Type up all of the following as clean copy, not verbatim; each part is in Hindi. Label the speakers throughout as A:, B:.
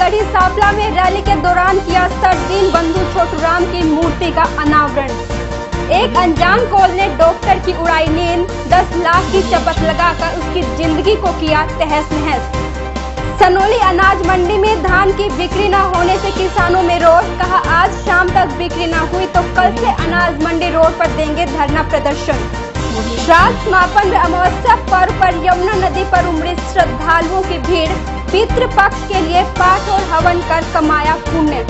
A: गढ़ी सांपला में रैली के दौरान किया सर दीनबंधु छोटूराम की मूर्ति का अनावरण। एक अनजान कॉल ने डॉक्टर की उड़ाई नींद, 10 लाख की शपथ लगाकर उसकी जिंदगी को किया तहस नहस। सनोली अनाज मंडी में धान की बिक्री न होने से किसानों में रोष, कहा आज शाम तक बिक्री न हुई तो कल से अनाज मंडी रोड पर देंगे धरना प्रदर्शन। श्राद्ध समापन व अमावस्या पर्व पर यमुना नदी पर उमड़ी श्रद्धालुओं की भीड़, पितृ पक्ष के लिए पाठ और हवन कर कमाया पुण्य।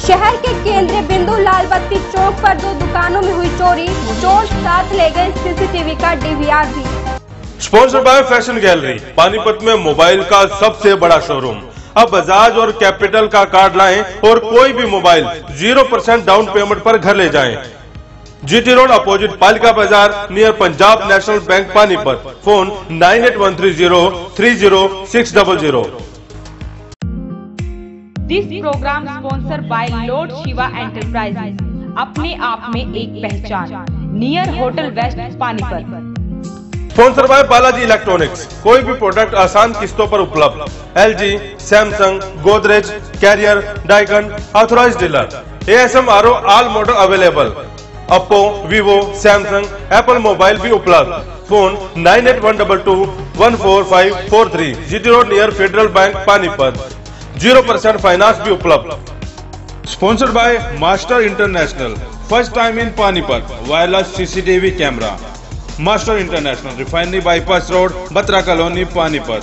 A: शहर के केंद्रीय बिंदु लालबत्ती चौक पर 2 दुकानों में हुई चोरी, चोर साथ ले गए सीसीटीवी का डीवीआर भी।
B: Sponsored by fashion gallery, Panipat में मोबाइल का सबसे बड़ा शोरूम। अब बजाज और कैपिटल का कार्ड लाएं और कोई भी मोबाइल 0% डाउन पेमेंट पर घर ले जाएं। GT road opposite Palika Bazaar near Punjab National Bank Panipat. Phone 9813030600।
C: This program sponsored by Lord Shiva Enterprises, अपने आप में एक पहचान, near hotel west Panipat.
B: Sponsor by Balaji electronics, कोई भी प्रोडक्ट आसान किस्तों पर उपलब्ध। LG, Samsung, Godrej, Carrier, Daikin, authorise dealer. ASM RO all model available. Oppo, Vivo, Samsung, Apple mobile भी उपलब्ध। Phone 9812214543। GT road near Federal Bank Panipat. 0% finance भी उपलब्ध। Sponsored by master international, first time in Panipat, wireless CCTV camera. Master international, refinery bypass road, Batra colony, Panipat.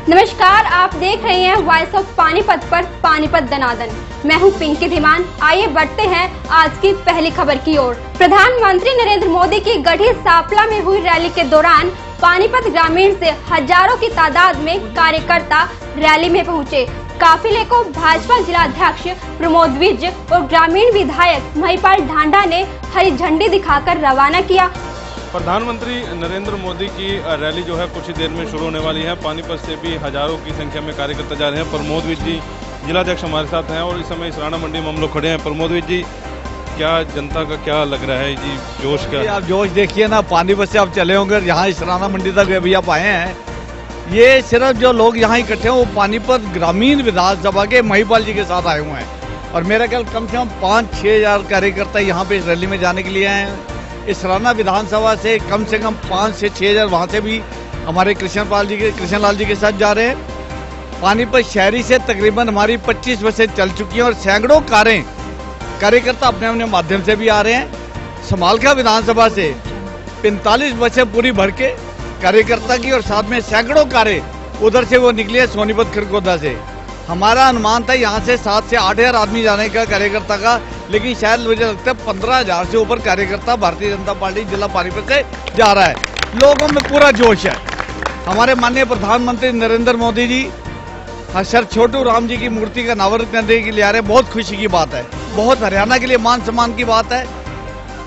A: नमस्कार, आप देख रहे हैं वॉइस ऑफ पानीपत पर पानीपत दनादन। मैं हूं पिंकी धीमान। आइए बढ़ते हैं आज की पहली खबर की ओर। प्रधानमंत्री नरेंद्र मोदी की गढ़ी सांपला में हुई रैली के दौरान पानीपत ग्रामीण से हजारों की तादाद में कार्यकर्ता रैली में पहुंचे। काफिले को भाजपा जिलाध्यक्ष प्रमोद विज और ग्रामीण विधायक महिपाल ढांडा ने हरी झंडी दिखाकर रवाना किया।
D: प्रधानमंत्री नरेंद्र मोदी की रैली जो है कुछ ही देर में शुरू होने वाली है। पानीपत से भी हजारों की संख्या में कार्यकर्ता जा रहे हैं। प्रमोद विज जी जिलाध्यक्ष हमारे साथ हैं और इस समय इसराना मंडी में हम लोग खड़े हैं। प्रमोद विज जी, क्या जनता का क्या लग रहा है जी, जोश क्या?
E: आप जोश देखिए ना, पानीपत से आप चले होंगे यहाँ इसराना मंडी तक अभी आप आए हैं। ये सिर्फ जो लोग यहाँ इकट्ठे हैं वो पानीपत ग्रामीण विधानसभा के महिपाल जी के साथ आए हुए हैं और मेरा ख्याल कम से कम 5-6 हजार कार्यकर्ता यहाँ पे इस रैली में जाने के लिए आए हैं। इसराना विधानसभा से कम 5 से 6 हजार वहाँ से भी हमारे कृष्णलाल जी के साथ जा रहे हैं। पानीपत शहरी से तकरीबन हमारी 25 बसें चल चुकी हैं और सैकड़ों कारें कार्यकर्ता अपने अपने माध्यम से भी आ रहे हैं। समालखा विधानसभा से 45 बसें पूरी भर के कार्यकर्ता की और साथ में सैकड़ों कारें उधर से वो निकली है सोनीपत खरगोदा से। हमारा अनुमान था यहाँ से 7 से 8 हजार आदमी जाने का कार्यकर्ता का, लेकिन शायद मुझे लगता है 15 हजार से ऊपर कार्यकर्ता भारतीय जनता पार्टी जिला पानीपत से जा रहा है। लोगों में पूरा जोश है। हमारे माननीय प्रधानमंत्री नरेंद्र मोदी जी सर छोटू राम जी की मूर्ति का अनावरण करने के लिए आ रहे हैं। बहुत खुशी की बात है, बहुत हरियाणा के लिए मान सम्मान की बात है।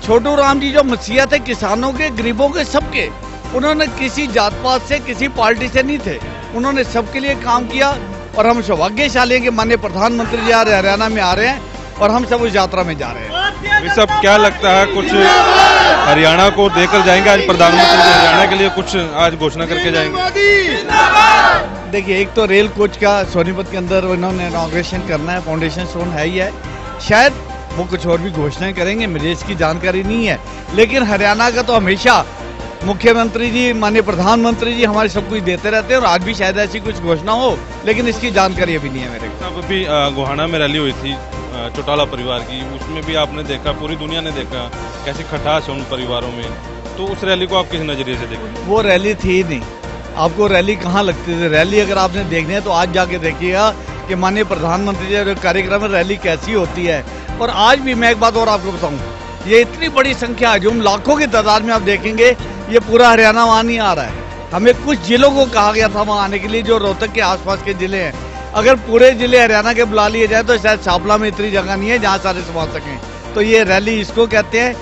E: छोटू राम जी जो मसीहा थे किसानों के, गरीबों के, सबके, उन्होंने किसी जात पात से किसी पार्टी से नहीं थे, उन्होंने सबके लिए काम किया और हम सौभाग्यशाली हैं कि माननीय प्रधानमंत्री जी हरियाणा में आ रहे हैं और हम सब उस यात्रा में जा रहे हैं।
D: ऋषभ, क्या लगता है कुछ हरियाणा को देकर जाएंगे आज प्रधानमंत्री जी? हरियाणा के लिए कुछ आज घोषणा करके जाएंगे?
E: देखिए, एक तो रेल कोच का सोनीपत के अंदर उन्होंने इनॉग्रेशन करना है, फाउंडेशन स्टोन है ही है। शायद वो कुछ और भी घोषणाएं करेंगे, मुझे इसकी जानकारी नहीं है। लेकिन हरियाणा का तो हमेशा मुख्यमंत्री जी, माननीय प्रधानमंत्री जी हमारे सब कुछ देते रहते हैं और आज भी शायद ऐसी कुछ घोषणा हो, लेकिन इसकी जानकारी अभी नहीं है मेरे को।
D: अभी गोहाना में रैली हुई थी चौटाला परिवार की, उसमें भी आपने देखा, पूरी दुनिया ने देखा कैसी खटास है उन परिवारों में, तो उस रैली को आप किस नजरिए से देखें?
E: वो रैली थी ही नहीं। आपको रैली कहाँ लगती थी? रैली अगर आपने देखनी है तो आज जाके देखिएगा कि माननीय प्रधानमंत्री जी कार्यक्रम में रैली कैसी होती है। और आज भी मैं एक बात और आपको बताऊं, ये इतनी बड़ी संख्या है जो हम लाखों की तादाद में आप देखेंगे, ये पूरा हरियाणा वहाँ नहीं आ रहा है। हमें कुछ जिलों को कहा गया था वहाँ आने के लिए जो रोहतक के आसपास के जिले हैं। अगर पूरे जिले हरियाणा के बुला लिए जाए तो शायद सांपला में इतनी जगह नहीं है जहाँ सारे समा सकें। तो ये रैली इसको कहते हैं।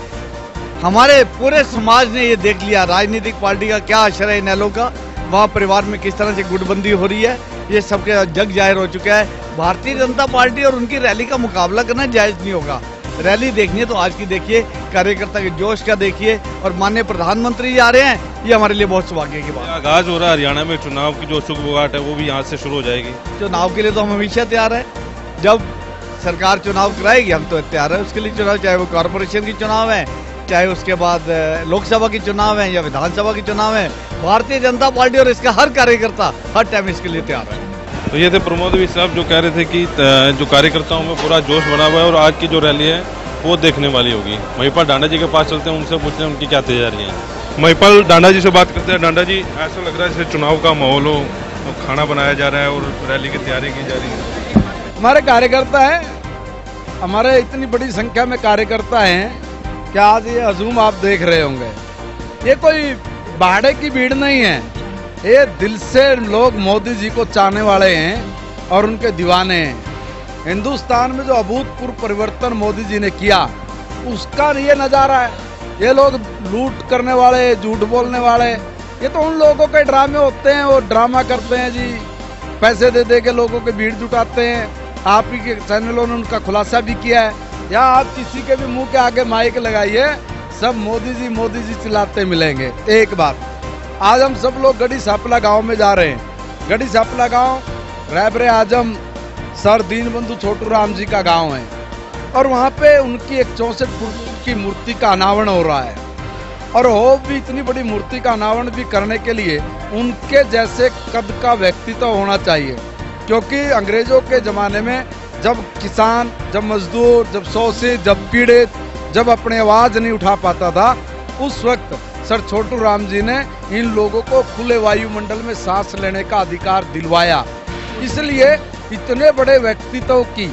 E: हमारे पूरे समाज ने ये देख लिया राजनीतिक पार्टी का क्या असर है इनेलो का, वहाँ परिवार में किस तरह से गुटबंदी हो रही है, ये सबके जग जाहिर हो चुका है। भारतीय जनता पार्टी और उनकी रैली का मुकाबला करना जायज नहीं होगा। रैली देखनी है तो आज की देखिए, कार्यकर्ता के जोश का देखिए, और माननीय प्रधानमंत्री जी आ रहे हैं, ये हमारे लिए बहुत सौभाग्य की बात है।
D: आगाज हो रहा है हरियाणा में चुनाव की जो सुगबुगाहट है वो भी यहाँ से शुरू हो जाएगी।
E: चुनाव के लिए तो हम हमेशा तैयार है, जब सरकार चुनाव कराएगी हम तो तैयार है उसके लिए। चुनाव चाहे वो कॉर्पोरेशन की चुनाव है, चाहे उसके बाद लोकसभा की चुनाव है या विधानसभा की चुनाव है, भारतीय जनता पार्टी और इसका हर कार्यकर्ता हर टाइम इसके लिए तैयार है।
D: तो ये थे प्रमोद भी साहब जो कह रहे थे कि जो कार्यकर्ताओं में पूरा जोश बना हुआ है और आज की जो रैली है वो देखने वाली होगी। महिपाल डांडा जी के पास चलते हैं, उनसे पूछते हैं उनकी क्या तैयारी है। महिपाल डांडा जी से बात करते हैं। डांडा जी, ऐसा लग रहा है जैसे चुनाव का माहौल हो, खाना बनाया जा रहा है और रैली की तैयारी की जा रही है।
F: हमारे कार्यकर्ता हैं, हमारे इतनी बड़ी संख्या में कार्यकर्ता हैं कि आज ये हजूम आप देख रहे होंगे। ये कोई भाड़े की भीड़ नहीं है, ये दिल से लोग मोदी जी को चाहने वाले हैं और उनके दीवाने हैं। हिंदुस्तान में जो अभूतपूर्व परिवर्तन मोदी जी ने किया उसका ये नजारा है। ये लोग लूट करने वाले, झूठ बोलने वाले, ये तो उन लोगों के ड्रामे होते हैं, वो ड्रामा करते हैं जी, पैसे दे दे के लोगों के भीड़ जुटाते हैं। आप ही के चैनलों ने उनका खुलासा भी किया है। या आप किसी के भी मुंह के आगे माइक लगाइए, सब मोदी जी चिल्लाते मिलेंगे। एक बात, आज हम सब लोग गढ़ी सापला गांव में जा रहे हैं। गढ़ी सापला गांव रहबरे आजम सर दीनबंधु छोटू राम जी का गांव है और वहां पे उनकी एक 64 फुट की मूर्ति का अनावरण हो रहा है। और हो भी इतनी बड़ी मूर्ति का अनावरण भी करने के लिए उनके जैसे कद का व्यक्तित्व होना चाहिए, क्योंकि अंग्रेजों के जमाने में जब किसान, जब मजदूर, जब शोषित, जब पीड़ित, जब अपनी आवाज नहीं उठा पाता था, उस वक्त सर छोटू राम जी ने इन लोगों को खुले वायुमंडल में सांस लेने का अधिकार दिलवाया। इसलिए इतने बड़े व्यक्तित्व की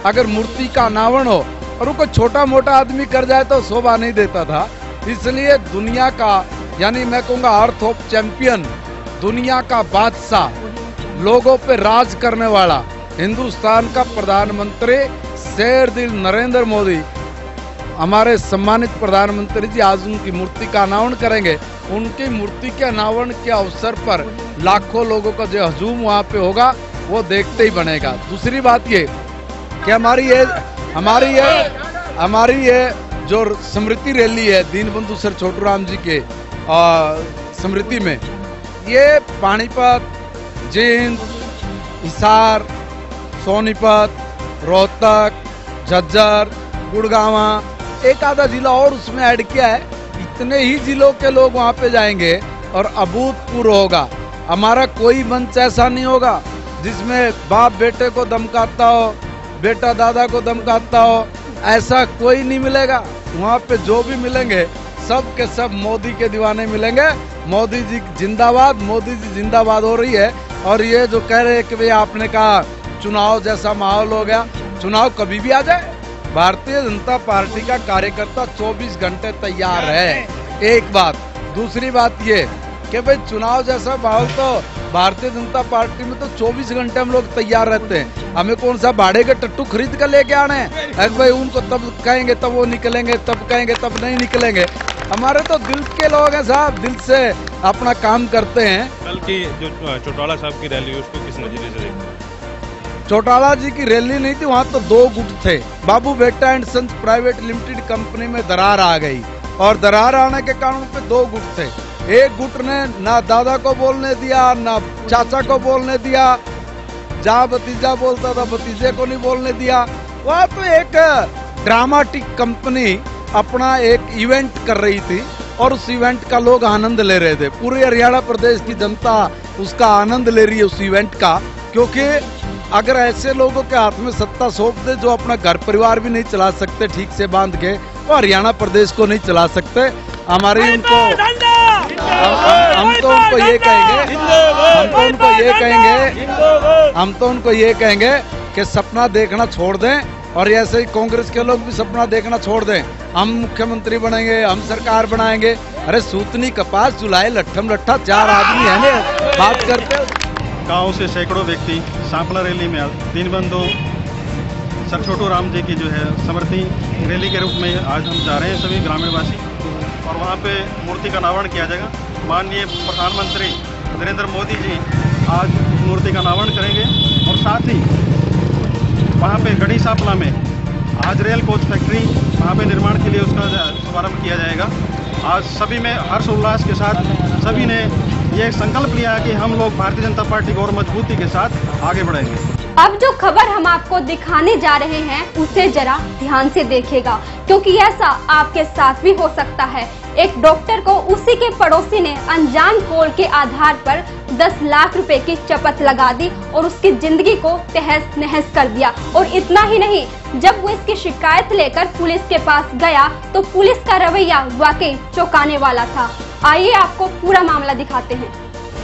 F: अगर मूर्ति का अनावरण हो और वो कोई छोटा मोटा आदमी कर जाए तो शोभा नहीं देता था। इसलिए दुनिया का, यानी मैं कहूँगा अर्थ ऑफ चैंपियन, दुनिया का बादशाह, लोगों पे राज करने वाला हिंदुस्तान का प्रधानमंत्री शेर दिल नरेंद्र मोदी, हमारे सम्मानित प्रधानमंत्री जी आज उनकी मूर्ति का अनावरण करेंगे। उनकी मूर्ति के अनावरण के अवसर पर लाखों लोगों का जो हजूम वहाँ पे होगा वो देखते ही बनेगा। दूसरी बात ये कि हमारी ये जो स्मृति रैली है दीनबंधु सर छोटू राम जी के स्मृति में, ये पानीपत, जींद, हिसार, सोनीपत, रोहतक, झज्जर, गुड़गांवा, एक आधा जिला और उसमें ऐड किया है। इतने ही जिलों के लोग वहाँ पे जाएंगे और अभूतपूर्व होगा। हमारा कोई मंच ऐसा नहीं होगा जिसमें बाप बेटे को धमकाता हो, बेटा दादा को धमकाता हो, ऐसा कोई नहीं मिलेगा। वहाँ पे जो भी मिलेंगे सब के सब मोदी के दीवाने मिलेंगे। मोदी जी जिंदाबाद, मोदी जी जिंदाबाद हो रही है। और ये जो कह रहे हैं कि भाई आपने कहा चुनाव जैसा माहौल हो गया, चुनाव कभी भी आ जाए, भारतीय जनता पार्टी का कार्यकर्ता 24 घंटे तैयार है। एक बात। दूसरी बात ये कि भाई चुनाव जैसा माहौल तो भारतीय जनता पार्टी में तो 24 घंटे हम लोग तैयार रहते हैं। हमें कौन सा भाड़े के टट्टू खरीद कर लेके आने हैं? भाई उनको तब कहेंगे तब वो निकलेंगे, तब कहेंगे तब नहीं निकलेंगे। हमारे तो दिल के लोग हैं साहब, दिल से अपना काम करते हैं।
D: कल की जो चौटाला साहब की रैली उसको किस नजरिए से देखते हैं?
F: चौटाला जी की रैली नहीं थी, वहाँ तो 2 गुट थे। Babu Beta and sons private limited company में दरार आ गई और दरार आने के कारण पे 2 गुट थे। एक गुट ने ना दादा को बोलने दिया, ना चाचा को बोलने दिया, जहाँ भतीजा बोलता था भतीजे को नहीं बोलने दिया। वहाँ तो एक ड्रामाटिक कंपनी अपना एक इवेंट कर रही थी और उस इवेंट का लोग आनंद ले रहे थे। पूरे हरियाणा प्रदेश की जनता उसका आनंद ले रही है उस इवेंट का, क्योंकि अगर ऐसे लोगों के हाथ में सत्ता सौंप दे जो अपना घर परिवार भी नहीं चला सकते ठीक से बांध के, वो हरियाणा प्रदेश को नहीं चला सकते। हमारी हम तो उनको ये कहेंगे कि सपना देखना छोड़ दें और ऐसे ही कांग्रेस के लोग भी सपना देखना छोड़ दें। हम मुख्यमंत्री बनेंगे, हम सरकार बनाएंगे। अरे सूतनी कपास जुलाई लट्ठम लट्ठा 4 आदमी है ने बात करते।
G: गांव से सैकड़ों व्यक्ति सांपला रैली में दीनबंधु सर छोटू राम जी की जो है स्मृति रैली के रूप में आज हम जा रहे हैं सभी ग्रामीणवासी, और वहाँ पे मूर्ति का अनावरण किया जाएगा। माननीय प्रधानमंत्री नरेंद्र मोदी जी आज मूर्ति का अनावरण करेंगे और साथ ही वहाँ पे गढ़ी सापला में आज रेल कोच फैक्ट्री वहाँ पे निर्माण के लिए उसका शुभारंभ किया जाएगा। आज सभी में हर्ष उल्लास के साथ सभी ने ये संकल्प लिया कि हम लोग भारतीय जनता पार्टी को और मजबूती के साथ आगे बढ़ेंगे।
A: अब जो खबर हम आपको दिखाने जा रहे हैं उसे जरा ध्यान से देखिएगा, क्योंकि ऐसा आपके साथ भी हो सकता है। एक डॉक्टर को उसी के पड़ोसी ने अनजान कॉल के आधार पर 10 लाख रुपए की शपथ लगा दी और उसकी जिंदगी को तहस नहस कर दिया। और इतना ही नहीं, जब वो इसकी शिकायत लेकर पुलिस के पास गया तो पुलिस का रवैया वाकई चौंकाने वाला था। आइए आपको पूरा मामला दिखाते हैं।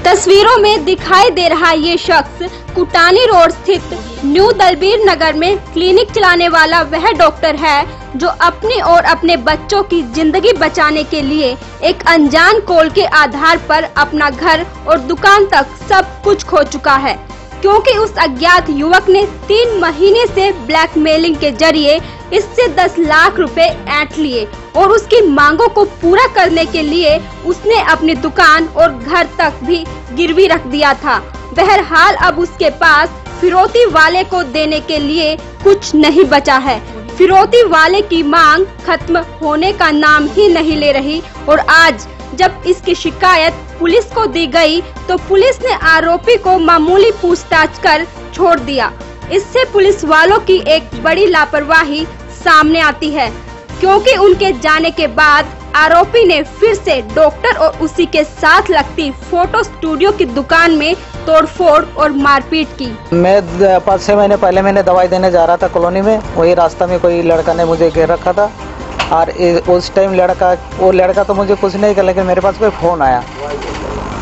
A: तस्वीरों में दिखाई दे रहा ये शख्स कुटानी रोड स्थित न्यू दलबीर नगर में क्लिनिक चलाने वाला वह डॉक्टर है जो अपनी और अपने बच्चों की जिंदगी बचाने के लिए एक अनजान कॉल के आधार पर अपना घर और दुकान तक सब कुछ खो चुका है, क्योंकि उस अज्ञात युवक ने 3 महीने से ब्लैकमेलिंग के जरिए इससे 10 लाख रुपए ऐंठ लिए और उसकी मांगों को पूरा करने के लिए उसने अपनी दुकान और घर तक भी गिरवी रख दिया था। बहरहाल अब उसके पास फिरौती वाले को देने के लिए कुछ नहीं बचा है। फिरौती वाले की मांग खत्म होने का नाम ही नहीं ले रही और आज जब इसकी शिकायत पुलिस को दी गई तो पुलिस ने आरोपी को मामूली पूछताछ कर छोड़ दिया। इससे पुलिस वालों की एक बड़ी लापरवाही सामने आती है, क्योंकि उनके जाने के बाद आरोपी ने फिर से डॉक्टर और उसी के साथ लगती फोटो स्टूडियो की दुकान में तोड़फोड़ और मारपीट की।
H: मैं 5-6 महीने पहले मैंने दवाई देने जा रहा था कॉलोनी में, वही रास्ता में कोई लड़का ने मुझे घेर रखा था और उस टाइम वो लड़का तो मुझे कुछ नहीं किया, लेकिन मेरे पास कोई फ़ोन आया।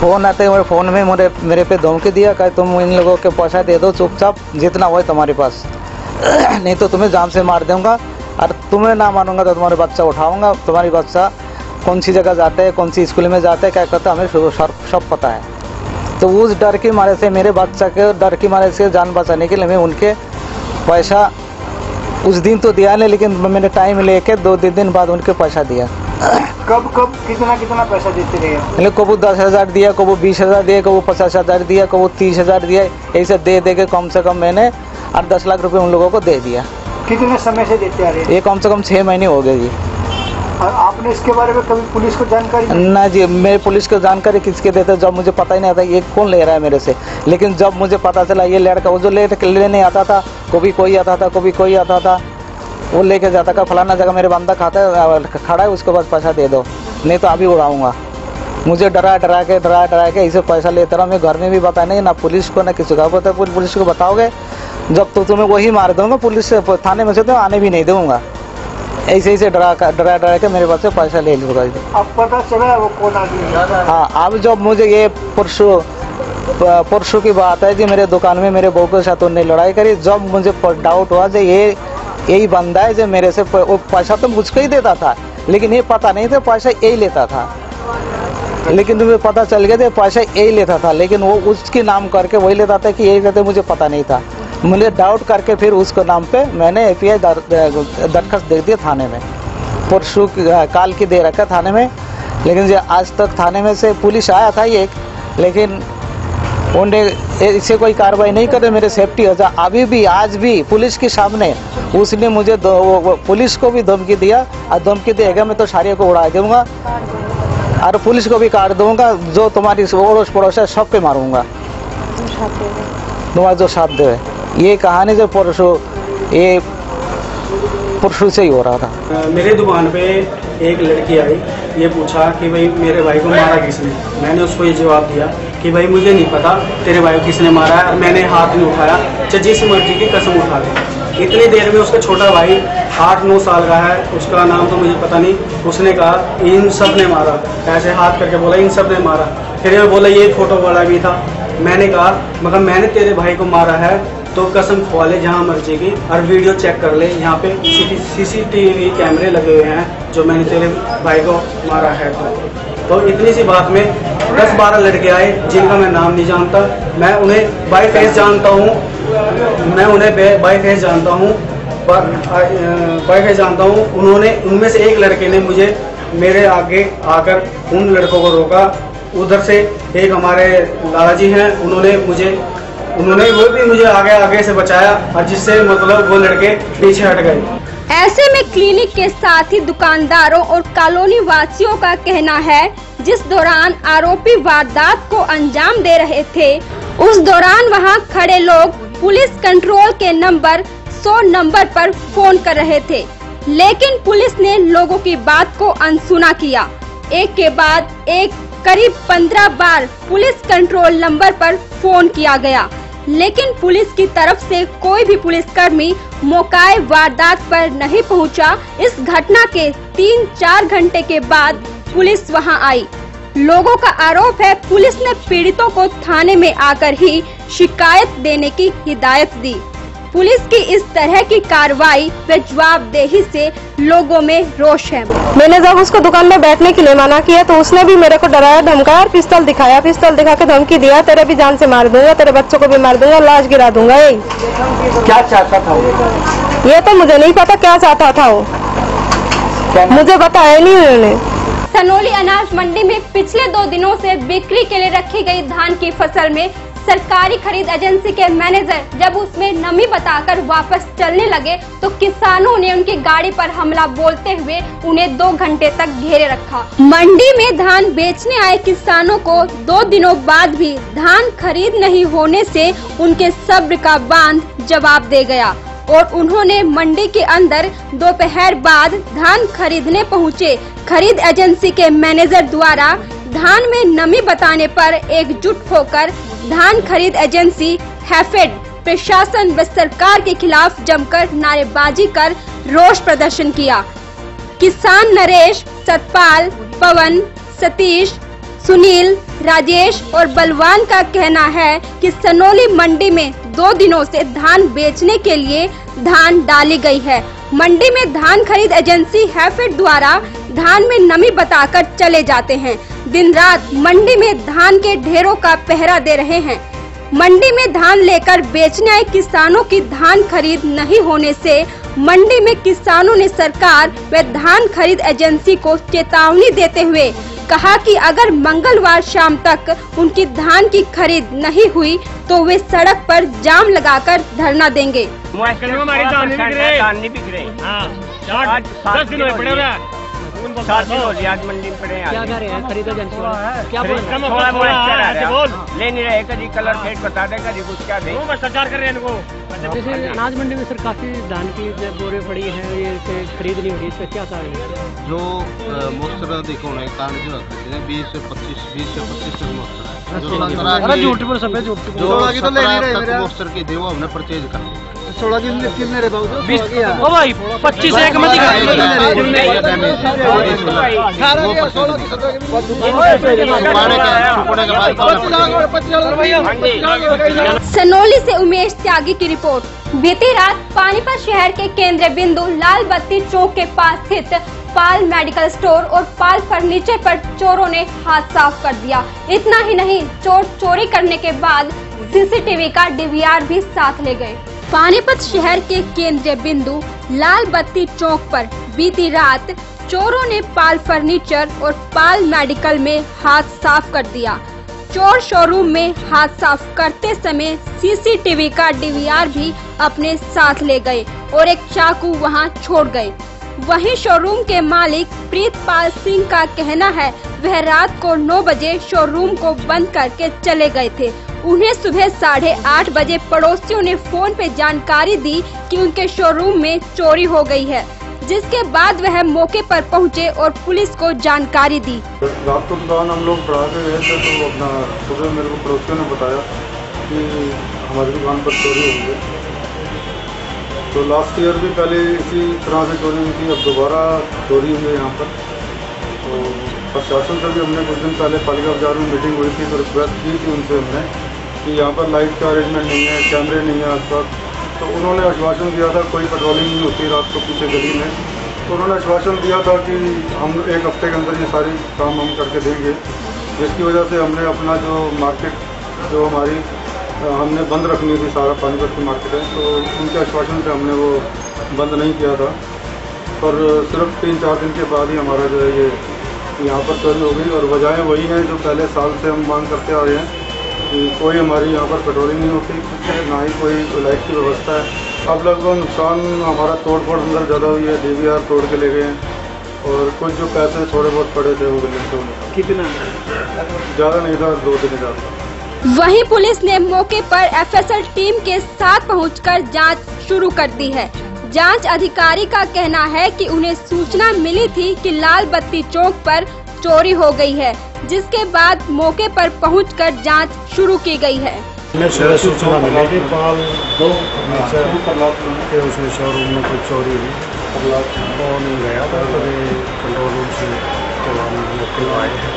H: फ़ोन आते हुए फ़ोन में मेरे पे धमकी दिया कि तुम इन लोगों के पैसा दे दो चुपचाप, जितना हो तुम्हारे पास, नहीं तो तुम्हें जान से मार दूंगा और तुम्हें ना मानूंगा तो तुम्हारे बच्चा उठाऊंगा। तुम्हारी बच्चा कौन सी जगह जाते हैं, कौन सी स्कूल में जाते हैं, क्या करते हैं, हमें सब पता है। तो उस डर के मारे से, मेरे बच्चा के डर की मारे से जान बचाने के लिए मैं उनके पैसा उस दिन तो दिया नहीं, लेकिन मैंने टाइम लेके 2 दिन बाद उनके पैसा दिया।
I: कब कितना पैसा देते रहे?
H: कबू 10,000 दिया, कबू 20,000 दिया, कबू 50,000 दिया, कबू 30,000 दिया। ऐसे दे के कम से कम मैंने 8-10 लाख रुपए उन लोगों को दे दिया।
I: कितने समय से देते आ रहे?
H: ये कम से कम 6 महीने हो गए जी।
I: और आपने इसके बारे में कभी पुलिस को जानकारी?
H: ना जी, मैं पुलिस को जानकारी किसके देते, जब मुझे पता ही नहीं आता ये कौन ले रहा है मेरे से। लेकिन जब मुझे पता चला ये लड़का, वो जो लेने आता था, कभी कोई आता था, कभी कोई आता था, वो लेके जाता का फलाना जगह मेरे बंदा खाता है खड़ा है, उसके बाद पैसा दे दो, नहीं तो अभी उड़ाऊंगा। मुझे डरा के इसे पैसा लेता रहा। मैं घर में भी बताया नहीं, ना पुलिस को ना किसी को पता। पुलिस को बताओगे जब तो तुम्हें वही मार दूंगा, पुलिस से थाने में से तो आने भी नहीं दूंगा। ऐसे डरा के मेरे पास से पैसा ले लूँगा।
I: अब पता चला वो कौन आदमी?
H: हाँ, अब जब मुझे ये परसों की बात है जी, मेरे दुकान में मेरे बहू के साथ उन्होंने लड़ाई करी। जब मुझे डाउट हुआ कि यही बंदा है जो मेरे से पैसा तो मुझको ही देता था, लेकिन ये पता नहीं था पैसा यही लेता था। लेकिन तुम्हें पता चल गया था पैसा यही लेता था, लेकिन वो उसके नाम करके वही लेता था कि यही लेते, मुझे पता नहीं था। मुझे डाउट करके फिर उसको नाम पे मैंने API दरखास्त दे दिया थाने में। परसों काल की दे रखा थाने में, लेकिन जो आज तक थाने में से पुलिस आया था एक, लेकिन उन्हें इससे कोई कार्रवाई नहीं करे। मेरे सेफ्टी हो जा। अभी भी आज भी पुलिस के सामने उसने मुझे पुलिस को भी धमकी दिया और धमकी देगा मैं तो सारे को उड़ा दूंगा और पुलिस को भी काट दूंगा। जो तुम्हारी अड़ोस पड़ोस है सबके मारूंगा, तुम्हारा जो साथ दे। ये कहानी जो परसों से ही हो रहा था।
J: मेरे दुकान पे एक लड़की आई, ये पूछा कि भाई मेरे भाई को मारा किसने। मैंने उसको ये जवाब दिया कि भाई मुझे नहीं पता तेरे भाई को किसने मारा है, और मैंने हाथ नहीं उठाया, जिस मर्जी की कसम उठा ली। इतनी देर में उसका छोटा भाई 8-9 साल का है, उसका नाम तो मुझे पता नहीं, उसने कहा इन सब ने मारा, ऐसे हाथ करके बोला इन सब ने मारा। फिर मैं बोला ये फोटो वाला भी था। मैंने कहा मगर मैंने तेरे भाई को मारा है तो कसम खवा ले जहाँ मर्जी की, और वीडियो चेक कर ले, यहाँ पे CCTV कैमरे लगे हुए हैं जो मैंने तेरे भाई को मारा है। तो इतनी सी बात में 10-12 लड़के आए जिनका मैं नाम नहीं जानता। मैं उन्हें बाई फेस जानता हूँ, उनमें से एक लड़के ने मुझे मेरे आगे आकर उन लड़कों को रोका। उधर से एक हमारे दादाजी हैं, उन्होंने वो भी मुझे आगे से बचाया, और जिससे मतलब वो लड़के पीछे हट गए।
A: ऐसे में क्लिनिक के साथ ही दुकानदारों और कॉलोनी वासियों का कहना है, जिस दौरान आरोपी वारदात को अंजाम दे रहे थे, उस दौरान वहां खड़े लोग पुलिस कंट्रोल के नंबर 100 नंबर पर फोन कर रहे थे, लेकिन पुलिस ने लोगों की बात को अनसुना किया। एक के बाद एक करीब 15 बार पुलिस कंट्रोल नंबर पर फोन किया गया, लेकिन पुलिस की तरफ से कोई भी पुलिसकर्मी मौके वारदात पर नहीं पहुंचा। इस घटना के 3-4 घंटे के बाद पुलिस वहां आई। लोगों का आरोप है, पुलिस ने पीड़ितों को थाने में आकर ही शिकायत देने की हिदायत दी। पुलिस की इस तरह की कार्रवाई व जवाबदेही से लोगों में रोष है।
K: मैंने जब उसको दुकान में बैठने के लिए मना किया तो उसने भी मेरे को डराया, धमकाया और पिस्तौल दिखाया। पिस्तौल दिखा के धमकी दिया, तेरे भी जान से मार दूंगा, तेरे बच्चों को भी मार दूंगा, लाश गिरा दूंगा। यही
I: क्या चाहता था वो?
K: ये तो मुझे नहीं पता क्या चाहता था वो, मुझे बताया नहीं उन्होंने।
A: सनोली अनाज मंडी में पिछले 2 दिनों से बिक्री के लिए रखी गई धान की फसल में सरकारी खरीद एजेंसी के मैनेजर जब उसमें नमी बताकर वापस चलने लगे तो किसानों ने उनकी गाड़ी पर हमला बोलते हुए उन्हें 2 घंटे तक घेरे रखा। मंडी में धान बेचने आए किसानों को 2 दिनों बाद भी धान खरीद नहीं होने से उनके सब्र का बांध जवाब दे गया और उन्होंने मंडी के अंदर दोपहर बाद धान खरीदने पहुँचे। खरीद एजेंसी के मैनेजर द्वारा धान में नमी बताने पर एकजुट होकर धान खरीद एजेंसी, हैफेड, प्रशासन व सरकार के खिलाफ जमकर नारेबाजी कर रोष प्रदर्शन किया। किसान नरेश, सतपाल, पवन, सतीश, सुनील, राजेश और बलवान का कहना है कि सनोली मंडी में 2 दिनों से धान बेचने के लिए धान डाली गई है। मंडी में धान खरीद एजेंसी हैफेड द्वारा धान में नमी बताकर चले जाते हैं। दिन रात मंडी में धान के ढेरों का पहरा दे रहे हैं। मंडी में धान लेकर बेचने आए किसानों की धान खरीद नहीं होने से मंडी में किसानों ने सरकार व धान खरीद एजेंसी को चेतावनी देते हुए कहा कि अगर मंगलवार शाम तक उनकी धान की खरीद नहीं हुई तो वे सड़क पर जाम लगाकर धरना देंगे।
L: आज मंडी में पड़े क्या कर रहे हैं खरीद एजेंसी क्या ले नहीं रहे, कभी कलर फेट बता दे, कभी कुछ क्या दे, सरकार कर रहे हैं इनको।
M: जैसे अनाज मंडी में सर काफी धान की बोरे पड़ी हैं, ये खरीद नहीं हो रही, इसका क्या कारण है?
N: जो मोस्टर देखो ना कारण जो 20 से 25 तक मोस्टर है, जो झूठ पर सब झूठ तो ले नहीं रहे मोस्टर की दे वो हमने परचेज कर
I: 16 दिन कितने रे बाबू?
M: 20 ओ भाई 25 एक मत
A: सनोली से उमेश त्यागी की रिपोर्ट। बीती रात पानीपत शहर के केंद्र बिंदु लाल बत्ती चौक के पास स्थित पाल मेडिकल स्टोर और पाल फर्नीचर पर चोरों ने हाथ साफ कर दिया। इतना ही नहीं, चोर चोरी करने के बाद सीसीटीवी का डीवीआर भी साथ ले गए। पानीपत शहर के केंद्रीय बिंदु लाल बत्ती चौक पर बीती रात चोरों ने पाल फर्नीचर और पाल मेडिकल में हाथ साफ कर दिया। चोर शोरूम में हाथ साफ करते समय सीसीटीवी का डीवीआर भी अपने साथ ले गए और एक चाकू वहां छोड़ गए। वहीं शोरूम के मालिक प्रीतपाल सिंह का कहना है वह रात को 9 बजे शोरूम को बंद करके चले गए थे। उन्हें सुबह 8:30 बजे पड़ोसियों ने फोन पे जानकारी दी कि उनके शोरूम में चोरी हो गई है, जिसके बाद वह मौके पर पहुंचे और पुलिस को जानकारी दी।
O: रात को दुकान हम लोग बढ़ा के गए थे तो अपना सुबह मेरे को पड़ोसियों ने बताया कि हमारी दुकान पर चोरी हुई है। तो लास्ट ईयर भी पहले इसी तरह से चोरी हुई थी, अब दोबारा चोरी हुई है यहाँ पर। तो प्रशासन से भी हमने कुछ दिन पहले पालिका बाजार में मीटिंग हुई थी तो रिक्वेस्ट की थी उनसे हमने कि यहाँ पर लाइट का अरेंजमेंट नहीं है, कैमरे नहीं है आस पास। तो उन्होंने आश्वासन दिया था कोई पेट्रोलिंग नहीं होती रात को पीछे गली में, तो उन्होंने आश्वासन दिया था कि हम 1 हफ्ते के अंदर ये सारी काम हम करके देंगे, जिसकी वजह से हमने अपना जो मार्केट जो हमारी हमने बंद रखनी थी, सारा पानीपत की मार्केट है, तो उनके आश्वासन से हमने वो बंद नहीं किया था। पर सिर्फ 3-4 दिन के बाद ही हमारा जो है ये यहाँ पर चोरी हो गई। और वजह वही है जो पहले साल से हम मांग करते आ रहे हैं कि कोई हमारी यहाँ पर पेट्रोलिंग नहीं होती, ना ही कोई लाइट की व्यवस्था है। अब लगभग नुकसान हमारा तोड़-फोड़ अंदर ज़्यादा हुई है, DVR तोड़ के ले गए हैं और कुछ जो पैसे थोड़े बहुत पड़े थे वो गले से
I: कितना
O: ज़्यादा नहीं था, 2-3 हज़ार।
A: वहीं पुलिस ने मौके पर FSL टीम के साथ पहुंचकर जांच शुरू कर दी है। जांच अधिकारी का कहना है कि उन्हें सूचना मिली थी कि लाल बत्ती चौक पर चोरी हो गई है, जिसके बाद मौके पर पहुंचकर जांच शुरू की गई है।
P: सूचना मिली थी 2 के उसमें शोरूम में कुछ चोरी हुई और नहीं गया था, कंट्रोल रूम से तो हम लोग आए हैं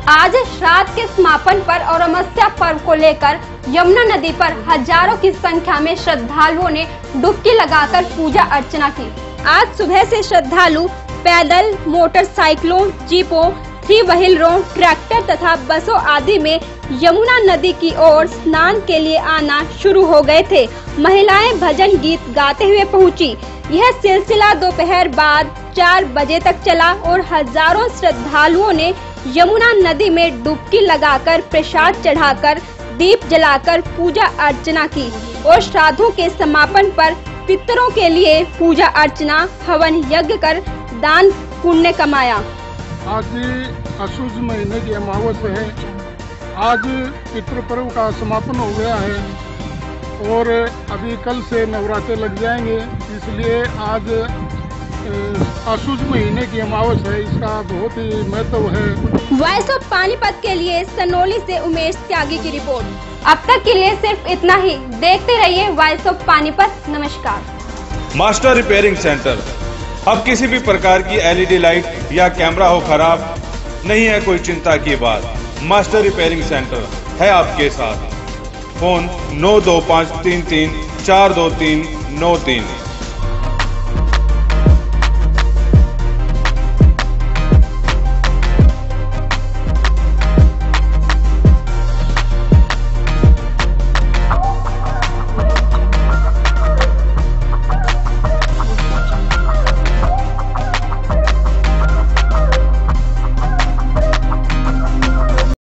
A: आज श्राद्ध के समापन पर और अमावस्या पर्व को लेकर यमुना नदी पर हजारों की संख्या में श्रद्धालुओं ने डुबकी लगाकर पूजा अर्चना की। आज सुबह से श्रद्धालु पैदल, मोटरसाइकिलों, जीपों, 3 व्हीलरों, ट्रैक्टर तथा बसों आदि में यमुना नदी की ओर स्नान के लिए आना शुरू हो गए थे। महिलाएं भजन गीत गाते हुए पहुंची। यह सिलसिला दोपहर बाद 4 बजे तक चला और हजारों श्रद्धालुओं ने यमुना नदी में डुबकी लगाकर, प्रसाद चढ़ाकर, दीप जलाकर पूजा अर्चना की और श्राद्धों के समापन पर पितरों के लिए पूजा अर्चना, हवन यज्ञ कर दान पुण्य कमाया।
Q: आज आश्विन महीने की अमावस्या है। आज पितृ पर्व का समापन हो गया है और अभी कल से नवरात्रे लग जाएंगे, इसलिए आज आश्विन महीने की अमावस्या है, इसका बहुत ही महत्व है।
A: वॉइस ऑफ पानीपत के लिए सनोली से उमेश त्यागी की रिपोर्ट। अब तक के लिए सिर्फ इतना ही। देखते रहिए वॉइस ऑफ पानीपत। नमस्कार।
B: Master repairing centre. अब किसी भी प्रकार की LED लाइट या कैमरा हो खराब, नहीं है कोई चिंता की बात। मास्टर रिपेयरिंग सेंटर है आपके साथ। फोन 92533 42393।